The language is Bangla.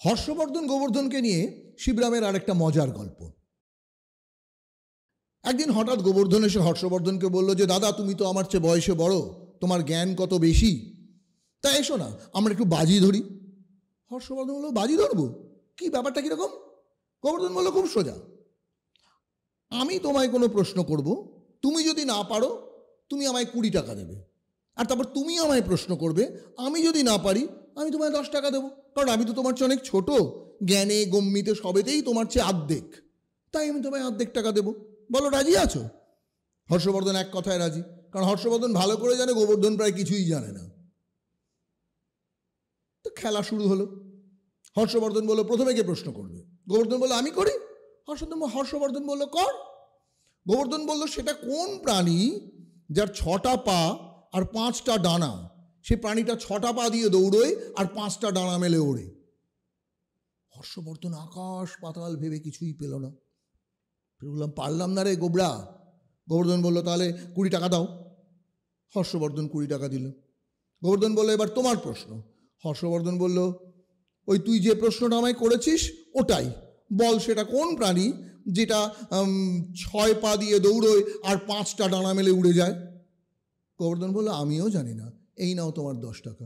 হর্ষবর্ধন গোবর্ধনকে নিয়ে শিবরামের আরেকটা মজার গল্প। একদিন হঠাৎ গোবর্ধন এসে হর্ষবর্ধনকে বলল যে, দাদা তুমি তো আমার চেয়ে বয়সে বড়, তোমার জ্ঞান কত বেশি, তা এসো না আমরা একটু বাজি ধরি। হর্ষবর্ধন বলল, বাজি ধরবো? কি ব্যাপারটা কীরকম? গোবর্ধন বলল, খুব সোজা, আমি তোমায় কোনো প্রশ্ন করব, তুমি যদি না পারো তুমি আমায় 20 টাকা দেবে, আর তারপর তুমি আমায় প্রশ্ন করবে, আমি যদি না পারি আমি তোমায় 10 টাকা দেবো, কারণ আমি তো তোমার চেয়ে অনেক ছোট, জ্ঞানে গম্যিতে সবেতেই তোমার চেয়ে অর্ধেক, তাই আমি তোমায় অর্ধেক টাকা দেবো। বলো রাজি আছো? হর্ষবর্ধন এক কথায় রাজি, কারণ হর্ষবর্ধন ভালো করে জানে গোবর্ধন প্রায় কিছুই জানে না। তো খেলা শুরু হলো। হর্ষবর্ধন বলল, প্রথমে কে প্রশ্ন করবে? গোবর্ধন বলল, আমি করি। হর্ষবর্ধন বলল, কর। গোবর্ধন বলল, সেটা কোন প্রাণী যার 6টা পা আর 5টা ডানা? সে প্রাণীটা 6টা পা দিয়ে দৌড়োয় আর 5টা ডানা মেলে ওড়ে। হর্ষবর্ধন আকাশ পাতাল ভেবে কিছুই পেল না। বললাম, পারলাম না রে গোবরা। গোবর্ধন বলল, তাহলে 20 টাকা দাও। হর্ষবর্ধন 20 টাকা দিল। গোবর্ধন বলল, এবার তোমার প্রশ্ন। হর্ষবর্ধন বলল, ওই তুই যে প্রশ্নটা আমায় করেছিস ওটাই বল, সেটা কোন প্রাণী যেটা 6 পা দিয়ে দৌড়োয় আর 5টা ডানা মেলে উড়ে যায়? গোবর্ধন বলল, আমিও জানি না, এই নাও তোমার 10 টাকা।